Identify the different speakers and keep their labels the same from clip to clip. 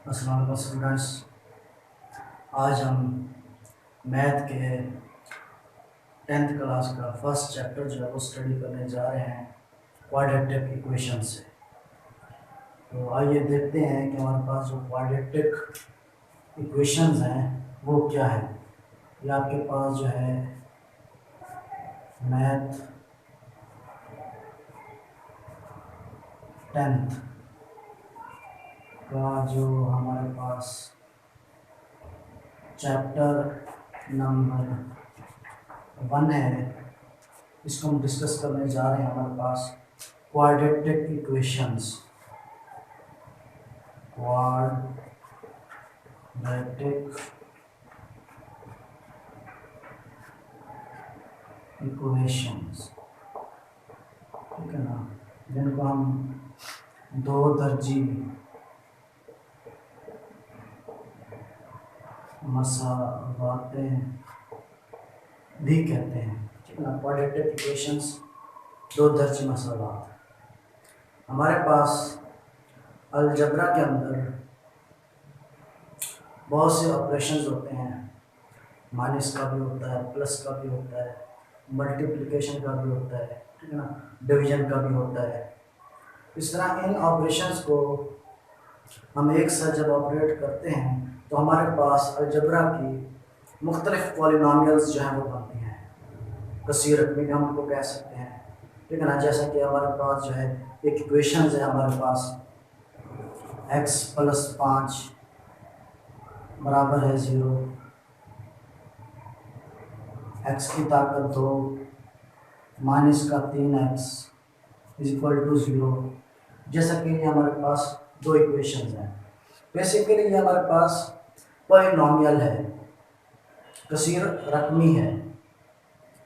Speaker 1: अस्सलाम वालेकुम स्टूडेंट्स। आज हम मैथ के 10th क्लास का फर्स्ट चैप्टर जो है वो स्टडी करने जा रहे हैं क्वाड्रेटिक इक्वेशन से। तो आइए देखते हैं कि हमारे पास जो क्वाड्रेटिक इक्वेशंस हैं वो क्या है। ये आपके पास जो है मैथ 10th का जो हमारे पास चैप्टर नंबर 1 है, इसको हम डिस्कस करने जा रहे हैं। हमारे पास क्वाड्रेटिक इक्वेशंस, क्वाड्रेटिक इक्वेशंस, ठीक है ना, जिनको हम दो दर्जी मसावातें भी कहते हैं, ठीक है ना। क्वाड्रेटिक इक्वेशंस, दो दर्जी मसावात। हमारे पास अलजबरा के अंदर बहुत से ऑपरेशंस होते हैं। माइनस का भी होता है, प्लस का भी होता है, मल्टीप्लिकेशन का भी होता है, ठीक है ना, डिवीजन का भी होता है। इस तरह इन ऑपरेशंस को हम एक साथ जब ऑपरेट करते हैं तो हमारे पास अलजबरा की मुख्तलिफ पॉलिनॉमियल्स जो हैं वो बनती हैं। कसीर रकमी भी हम उनको कह सकते हैं, ठीक है ना। जैसा कि हमारे पास जो है एक इक्वेशंस है, हमारे पास x + 5 बराबर है 0, x की ताकत 2 माइनस का 3x = 0। जैसा कि हमारे पास दो इक्वेशंस हैं। बेसिकली ये हमारे पास पॉलिनॉमियल है, कसीर रकमी है,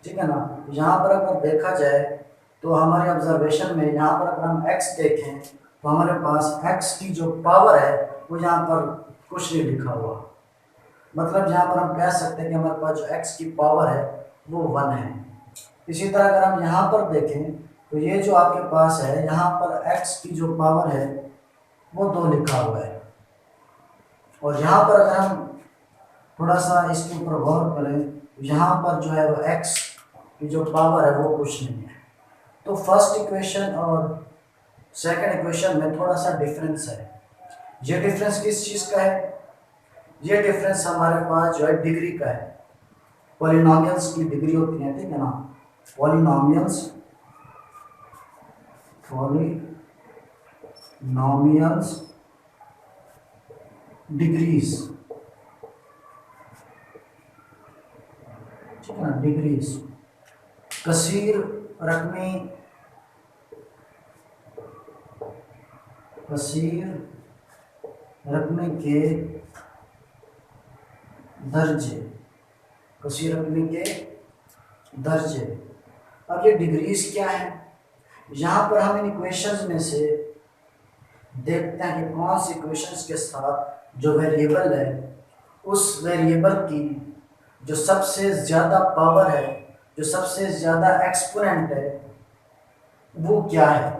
Speaker 1: ठीक है ना। यहाँ पर अगर देखा जाए तो हमारे ऑब्जर्वेशन में यहाँ पर अगर हम x देखें तो हमारे पास x की जो पावर है वो यहाँ पर कुछ नहीं लिखा हुआ। मतलब यहाँ पर हम कह सकते हैं कि हमारे पास जो x की पावर है वो 1 है। इसी तरह अगर हम यहाँ पर देखें तो ये जो आपके पास है, यहाँ पर x की जो पावर है वो 2 लिखा हुआ है। और यहाँ पर अगर हम थोड़ा सा इसके ऊपर गौर करें तो यहाँ पर जो है वो x की जो पावर है वो कुछ नहीं है। तो फर्स्ट इक्वेशन और सेकंड इक्वेशन में थोड़ा सा डिफरेंस है। ये डिफरेंस किस चीज़ का है? ये डिफरेंस हमारे पास जो है डिग्री का है। पॉलिनॉमियल्स की डिग्री होती है, ठीक है ना। पॉलिनॉमियल्स डिग्रीज, ठीक है ना, डिग्रीज। कसीर रकमी के दर्जे, कसीर रकमी के दर्जे। अब ये डिग्रीज क्या है? यहाँ पर हम इन इक्वेशंस में से देखते हैं कि कौन सी इक्वेशंस के साथ जो वेरिएबल है उस वेरिएबल की जो सबसे ज़्यादा पावर है, जो सबसे ज़्यादा एक्सपोनेंट है, वो क्या है,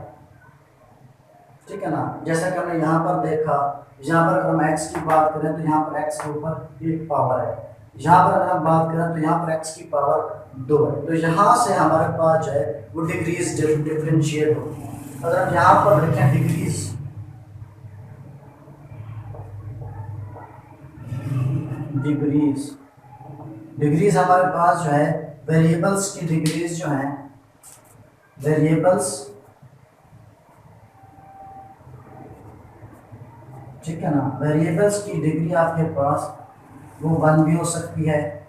Speaker 1: ठीक है ना। जैसा कि हमने यहाँ पर देखा, यहाँ पर अगर हम x की बात करें तो यहाँ पर x के ऊपर 1 पावर है। यहाँ पर अगर हम बात करें तो यहाँ पर x की पावर 2 है। तो यहाँ से हमारे पास जो है वो डिग्रीज डिफ्रेंशिएट होती हैं। अगर हम यहाँ पर लिखें डिग्रीज हमारे पास जो है वेरिएबल्स की डिग्रीज जो हैं, वेरिएबल्स, ठीक है ना, वेरिएबल्स की डिग्री आपके पास वो 1 भी हो सकती है।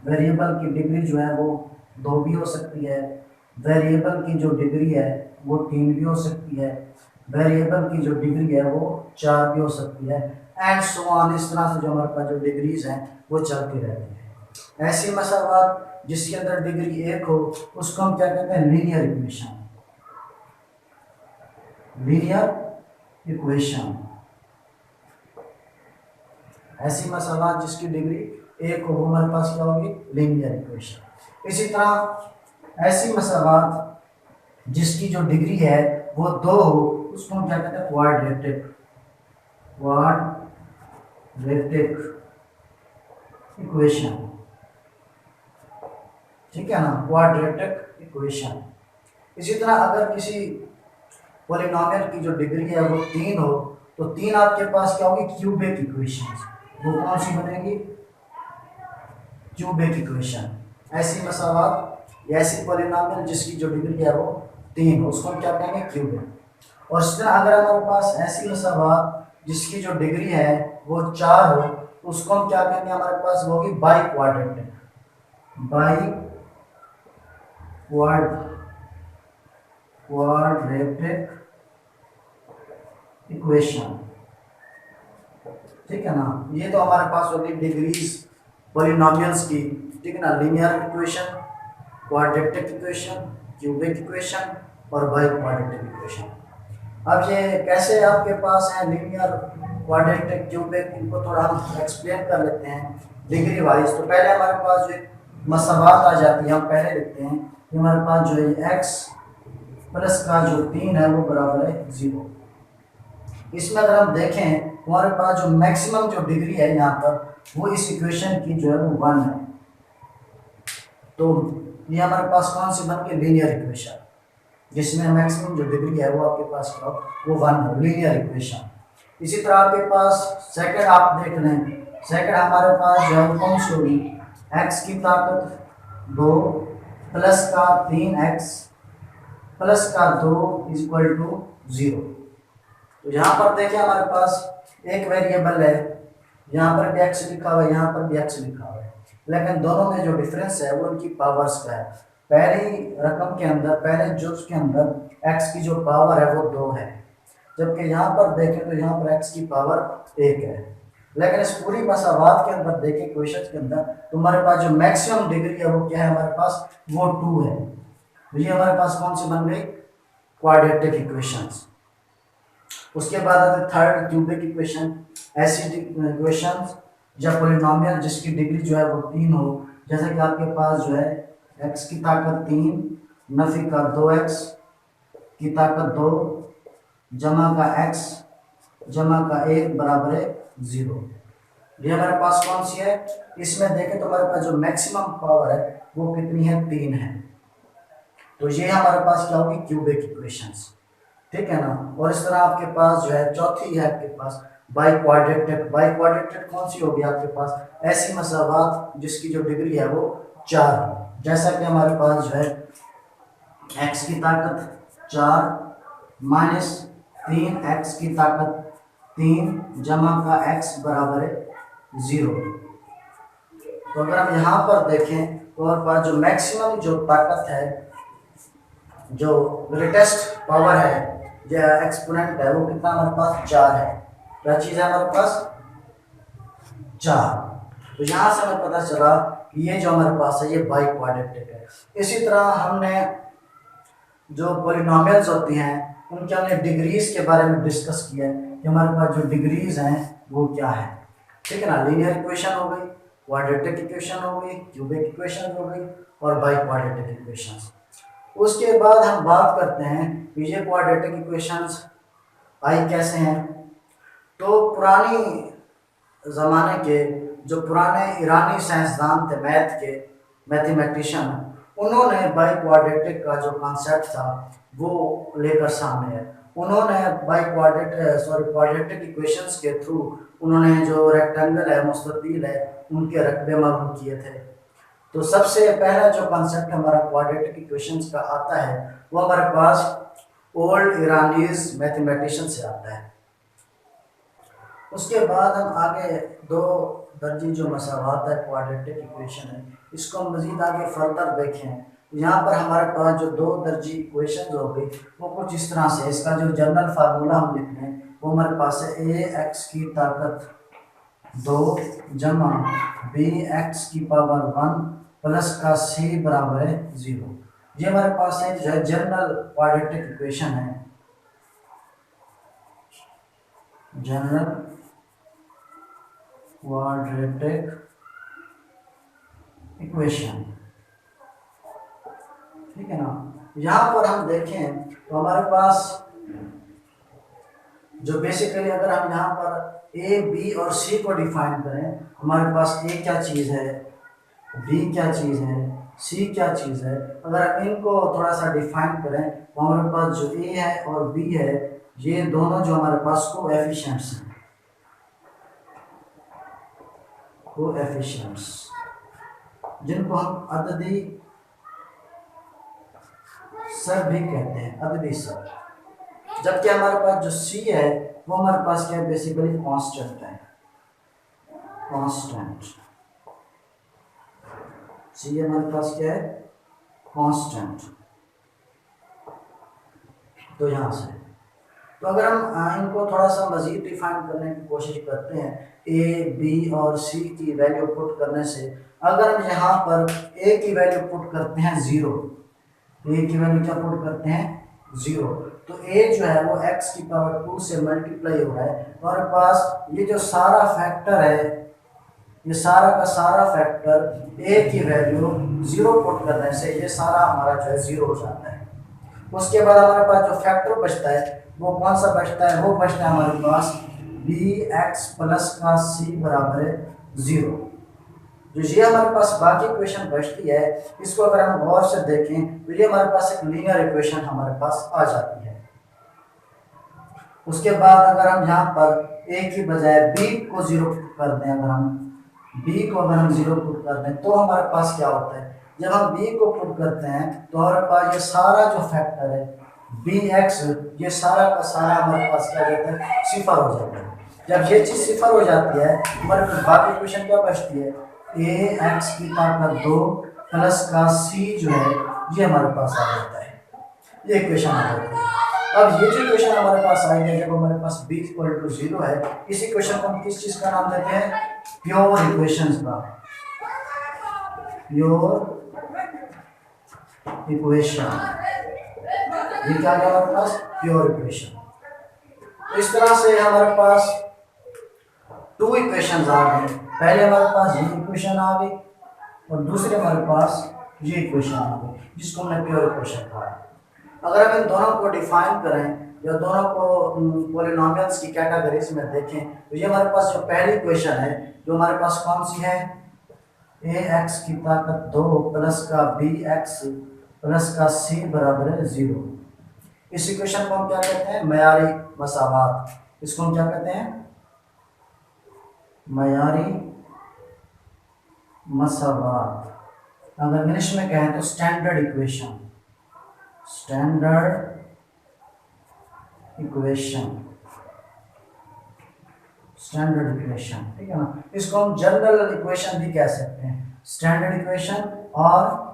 Speaker 1: वेरिएबल की डिग्री जो है वो 2 भी हो सकती है। वेरिएबल की जो डिग्री है वो 3 भी हो सकती है। वेरिएबल की जो डिग्री है वो 4 भी हो सकती है, एंड सो ऑन। इस तरह से जो हमारे पास जो डिग्रीज हैं वो चलती रहती है। ऐसी मसावात जिसके अंदर डिग्री 1 हो उसको हम क्या कहते हैं? Linear equation. ऐसी मसावात जिसकी डिग्री 1 हो वो हमारे पास क्या होगी? Linear equation. इसी तरह ऐसी मसावात जिसकी जो डिग्री है वो 2 हो उसको हम क्या कहते हैं? क्वाड्रेटिक क्वाड्रेटिक इक्वेशन, ठीक है ना, क्वाड्रेटिक इक्वेशन। इसी तरह अगर किसी पॉलिनोमियल की जो डिग्री है वो 3 हो तो 3 आपके पास क्या होगी, क्यूबिक इक्वेशन। वो कौन सी बनेगी, क्यूबिक इक्वेशन। ऐसी मसावात या ऐसी पॉलिनोमियल जिसकी जो डिग्री है वो 3 हो उसको हम क्या कहेंगे, क्यूबिक। और इस तरह अगर हमारे पास ऐसी मसावात जिसकी जो डिग्री है वो 4 हो तो उसको हम क्या कहेंगे, हमारे पास वो होगी by quadratic, by quadratic equation, ठीक है ना। ये तो हमारे पास होगी डिग्रीज पॉलिनोमियल्स की, ठीक है ना, linear equation, quadratic equation, cubic equation और बाई क्वाड्रेटिक इक्वेशन। अब ये कैसे आपके पास है लीनियर, क्वाड्रेटिक, क्यूबिक, इनको थोड़ा हम एक्सप्लेन कर लेते हैं डिग्री वाइज। तो पहले हमारे पास जो मसावात आ जाती है, हम पहले लिखते हैं कि हमारे पास जो है x प्लस का जो 3 है वो बराबर है 0। इसमें अगर हम देखें तो हमारे पास जो मैक्सिमम जो डिग्री है यहाँ पर वो इस इक्वेशन की जो है वो 1 है। तो ये हमारे पास कौन सी बन गई, लीनियर इक्वेशन, जिसमें मैक्सिमम जो डिग्री है वो आपके पास क्या हो, वो 1 हो, लीनियर इक्वेशन। इसी तरह आपके पास सेकंड आप देख रहे हैं, सेकंड हमारे पास जो है कौन सी होगी, x की ताकत 2 प्लस का 3x प्लस का 2 इक्वल टू 0। तो यहाँ पर देखिए हमारे पास एक वेरिएबल है, यहाँ पर भी x लिखा हुआ है, यहाँ पर भी x लिखा हुआ है, लेकिन दोनों में जो डिफरेंस है वो उनकी पावर्स का है। पहली रकम के अंदर, पहले जुज़ के अंदर x की जो पावर है वो 2 है, जबकि यहाँ पर देखें तो यहाँ पर x की पावर 1 है। लेकिन इस पूरी मसावात के अंदर देखें क्वेश्चन के अंदर तो हमारे पास जो मैक्सिमम डिग्री है वो क्या है, हमारे पास वो 2 है। तो ये हमारे पास कौन सी बन गई, क्वाड्रेटिक इक्वेशंस। उसके बाद आते थर्ड, क्यूबिक इक्वेशन। ऐसी इक्वेशंस जब पॉलिनोमियल जिसकी डिग्री जो है वो 3 हो, जैसे कि आपके पास जो है x की ताकत 3 नफी का 2x की ताकत 2 जमा का x जमा का 1 बराबर है 0। ये हमारे पास कौन सी है, इसमें देखें तो हमारे पास जो मैक्सिमम पावर है वो कितनी है, 3 है। तो ये हमारे पास क्या होगी, क्यूबिक इक्वेशंस, ठीक है ना। और इस तरह आपके पास जो है चौथी है आपके पास बाई क्वाड्रेटिक। बाई क्वाड्रेटिक कौन सी होगी आपके पास, ऐसी मसावात जिसकी जो डिग्री है वो 4 हो, जैसा कि हमारे पास जो है x की ताकत 4 माइनस 3x की ताकत 3 जमा का x बराबर है 0। तो अगर हम यहाँ पर देखें तो हमारे पास जो मैक्सिमम जो ताकत है, जो ग्रेटेस्ट पावर है, जो एक्सपोनेंट है वो कितना हमारे पास 4 है। क्या चीज़ है हमारे पास, 4। तो यहाँ से हमें पता चला कि ये जो हमारे पास है ये बाई क्वाड्रेटिक है। इसी तरह हमने जो पॉलिनोमियल्स होती हैं उनके हमने डिग्रीज के बारे में डिस्कस किया है कि हमारे पास जो डिग्रीज हैं वो क्या है, ठीक है ना। लीनियर इक्वेशन हो गई, क्वाड्रेटिक इक्वेशन हो गई, क्यूबिक इक्वेशन हो गई और बाई क्वाड्रेटिक इक्वेशंस। उसके बाद हम बात करते हैं कि ये क्वाड्रेटिक इक्वेशंस आई कैसे हैं। तो पुरानी ज़माने के जो पुराने ईरानी साइंसदान थे, मैथ के मैथमेटिशियन, उन्होंने बाई क्वाड्रेटिक का जो कॉन्सेप्ट था वो लेकर सामने है। उन्होंने क्वाड्रेटिक इक्वेशंस के थ्रू उन्होंने जो रेक्टेंगल है, मुस्ततील है, उनके रकबे मालूम किए थे। तो सबसे पहला जो कॉन्सेप्ट हमारा क्वाड्रेटिक इक्वेशंस का आता है वो हमारे पास ओल्ड ईरानीज मैथमेटिशियन से आता है। उसके बाद हम आगे 2 दर्जी जो मसावात है क्वाड्रेटिक इक्वेशन है, इसको हम मज़ीद आगे फर्दर देखें तो यहाँ पर हमारे पास जो 2 दर्जी इक्वेशन हो गई वो कुछ इस तरह से, इसका जो जनरल फार्मूला हम लिख लें वो हमारे पास है ax की ताकत 2 जमा bx की पावर 1 प्लस का c बराबर है 0। ये हमारे पास एक जो है जनरल क्वाड्रेटिक इक्वेशन है, जनरल क्वाड्रेटिक इक्वेशन, ठीक है ना। यहाँ पर हम देखें तो हमारे पास जो बेसिकली अगर हम यहाँ पर ए बी और सी को डिफाइन करें, हमारे पास ए क्या चीज़ है, बी क्या चीज़ है, सी क्या चीज़ है, अगर हम इनको थोड़ा सा डिफाइन करें तो हमारे पास जो ए है और बी है, ये दोनों जो हमारे पास कोएफिशिएंट्स हैं, कोएफिशिएंट्स जिनको हम अददी सर भी कहते हैं, अददी सर। जबकि हमारे पास जो सी है वो हमारे पास क्या है, बेसिकली कांस्टेंट है, कांस्टेंट। सी हमारे पास क्या है, कांस्टेंट। तो यहाँ से तो अगर हम इनको थोड़ा सा मज़ीद डिफाइन करने की कोशिश करते हैं, ए बी और सी की वैल्यू पुट करने से, अगर हम यहाँ पर ए की वैल्यू पुट करते हैं 0, ए की वैल्यू क्या पुट करते हैं 0, तो ए जो है वो x की पावर 2 से मल्टीप्लाई हो रहा है, तो हमारे पास ये जो सारा फैक्टर है, ये सारा का सारा फैक्टर ए की वैल्यू 0 पुट करने से ये सारा हमारा जो है 0 हो जाता है। उसके बाद हमारे पास जो फैक्टर बचता है वो कौन सा बचता है, वो बचता है हमारे पास बी एक्स प्लस का सी बराबर है 0। जो ये हमारे पास बाकी इक्वेशन बचती है, इसको अगर हम गौर से देखें तो ये हमारे पास एक लीनियर इक्वेशन हमारे पास आ जाती है। उसके बाद अगर हम यहाँ पर ए की बजाय बी को 0 कर दें, अगर हम बी को अगर हम 0 पुट कर दें तो हमारे पास क्या होता है, जब हम बी को पुट करते हैं तो हमारे पास ये सारा जो फैक्टर है बी एक्स, ये सारा का सारा हमारे पास क्या जाता है, सिफर हो जाता है। जब ये चीज़ सिफर हो जाती है हमारे पास बाकी इक्वेशन क्या बचती है, ए एक्स की पावर 2 प्लस का सी जो है ये हमारे पास आ जाता है, ये इक्वेशन आ जाती है। अब ये जो इक्वेशन हमारे पास आई है, जब हमारे पास b इक्वल टू 0 है, इस इक्वेशन को हम किस चीज़ का नाम देते हैं, प्योर इक्वेशंस का, प्योर इक्वेशन। ये क्या है हमारे पास, प्योर इक्वेशन। इस तरह से हमारे पास 2 इक्वेशंस आ गए, पहले हमारे पास ये इक्वेशन आ गई और दूसरे हमारे पास ये इक्वेशन आ गई, जिसको हमने प्योर इक्वेशन कहा है। अगर हम इन दोनों को डिफाइन करें या दोनों को पॉलिनोमियल्स की कैटेगरीज में देखें तो ये हमारे पास जो पहली इक्वेशन है जो हमारे पास कौन सी है, ए एक्स की ताकत 2 प्लस का बी एक्स प्लस का सी बराबर है 0। इस इक्वेशन को हम क्या कहते हैं, मयारी मसावात। इसको हम क्या कहते हैं, मयारी मसावात। अगर इंग्लिश में कहें तो standard equation, standard equation, standard equation, ठीक है ना। इसको हम जनरल इक्वेशन भी कह सकते हैं, स्टैंडर्ड इक्वेशन और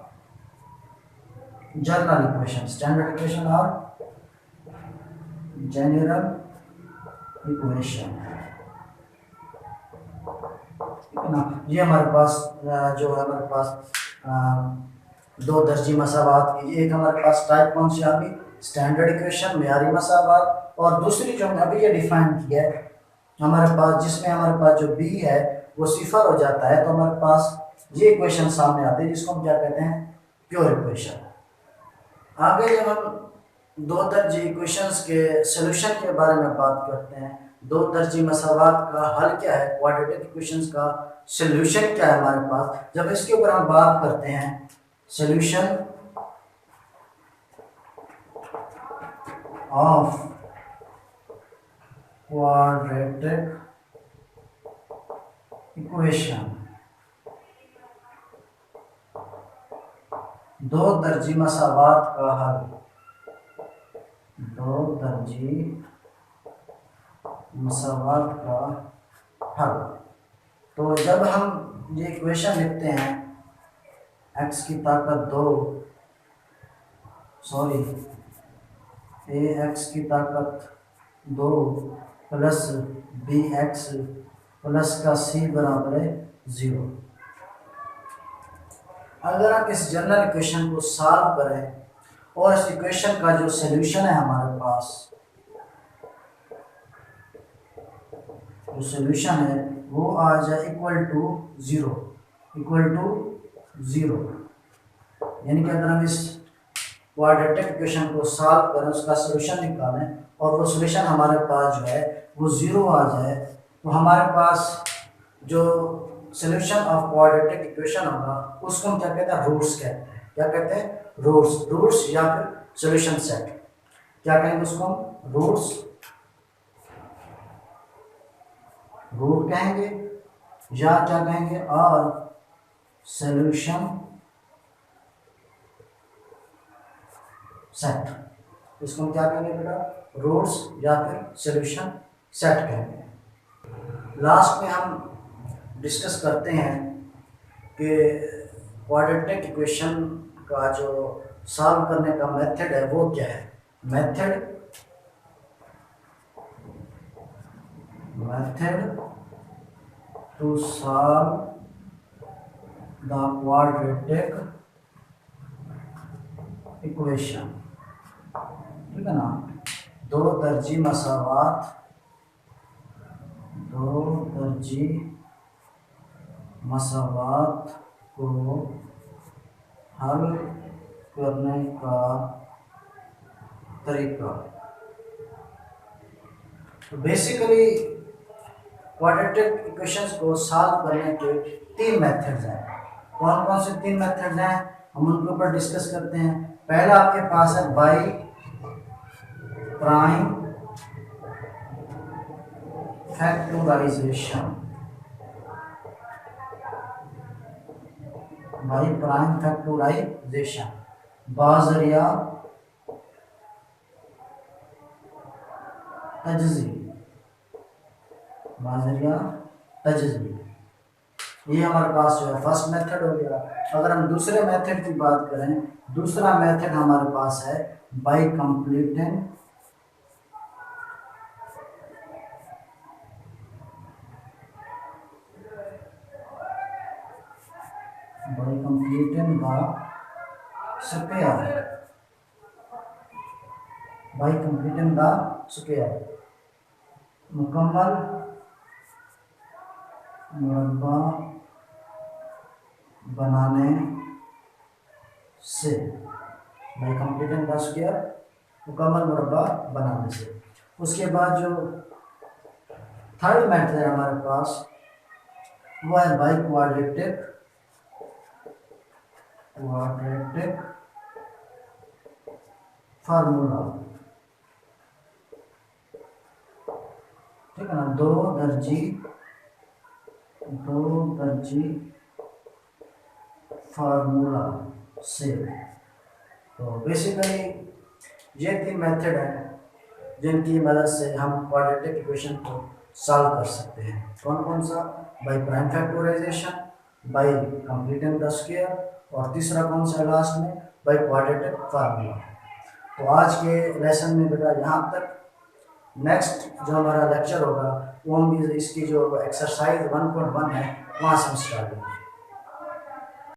Speaker 1: जनरल इक्वेशन, स्टैंडर्ड इक्वेशन और जनरल इक्वेशन, ठीक है ना। ये हमारे पास जो है हमारे पास 2 दर्जी मसावात की, एक हमारे पास टाइप कौन सी आ गई, स्टैंडर्ड इक्वेशन, मेयारी मसावात, और दूसरी जो हमने अभी ये डिफाइन की है हमारे पास, जिसमें हमारे पास जो बी है वो सिफर हो जाता है, तो हमारे पास ये इक्वेशन सामने आती है जिसको हम क्या कहते हैं, प्योर इक्वेशन। आगे जब हम 2 दर्जी इक्वेशंस के सोल्यूशन के बारे में बात करते हैं, 2 दर्जी मसावात का हल क्या है, क्वाड्रेटिक इक्वेशंस का सोल्यूशन क्या है हमारे पास, जब इसके ऊपर हम बात करते हैं, सोल्यूशन ऑफ क्वाड्रेटिक इक्वेशन, 2 दर्जी मसावात का हल, 2 दर्जी मसावात का हल। तो जब हम ये इक्वेशन लिखते हैं, x की ताकत 2 ए एक्स की ताकत 2 प्लस बी एक्स प्लस का सी बराबर है 0। अगर आप इस जनरल इक्वेशन को सॉल्व करें और इस इक्वेशन का जो सॉल्यूशन है हमारे पास, जो सॉल्यूशन है वो आ जाए इक्वल टू 0, इक्वल टू 0, यानी कि अगर हम इस क्वाड्रेटिक इक्वेशन को सॉल्व करें, उसका सॉल्यूशन निकालें और वो सोल्यूशन हमारे पास जो है वो 0 आ जाए, तो हमारे पास जो सोल्यूशन ऑफ क्वाड्रेटिक इक्वेशन होगा उसको हम क्या कहते हैं, रूट्स कहते हैं। क्या कहते हैं, रूट्स या फिर सोल्यूशन सेट। क्या कहेंगे उसको हम, रूट कहेंगे या क्या कहेंगे, और सोल्यूशन सेट। इसको हम क्या कहेंगे बेटा, रूट्स या फिर सोल्यूशन सेट कहेंगे। लास्ट में हम डिस्कस करते हैं कि क्वाड्रेटिक इक्वेशन का जो सॉल्व करने का मेथड है वो क्या है। Method to solve the quadratic equation, ठीक है ना। दो दर्जी मसावात को हल करने का तरीका। तो बेसिकली क्वाड्रेटिक इक्वेशंस को सॉल्व करने के 3 मेथड्स हैं। कौन कौन से 3 मेथड्स हैं, हम उनके ऊपर डिस्कस करते हैं। पहला आपके पास है बाई प्राइम फैक्टराइजेशन। बाजरिया तजज़ी, ये हमारे पास जो है फर्स्ट मेथड हो गया। अगर हम दूसरे मेथड की बात करें, दूसरा मेथड हमारे पास है बाई कंप्लीटिंग द स्क्वायर, मुकम्मल मुरब्बा बनाने से। बाई कंप्लीटिंग द स्क्वायर, मुकम्मल मुरब्बा बनाने से। उसके बाद जो थर्ड मेथड है हमारे पास वो है बाई क्वाड्रेटिक फार्मूला, ठीक है ना। दो दर्जी फार्मूला से। तो बेसिकली ये 3 मेथड है जिनकी मदद से हम क्वाड्रेटिक इक्वेशन को सॉल्व कर सकते हैं। कौन कौन सा, by prime factorisation, by completing the square, और तीसरा कौन सा लास्ट में, बाई क्वाड्रेटिक फार्मूला। तो आज के लेसन में बेटा यहाँ तक। नेक्स्ट जो हमारा लेक्चर होगा वो हम इसकी जो एक्सरसाइज 1.1 है वहाँ से हम स्टार्ट करेंगे।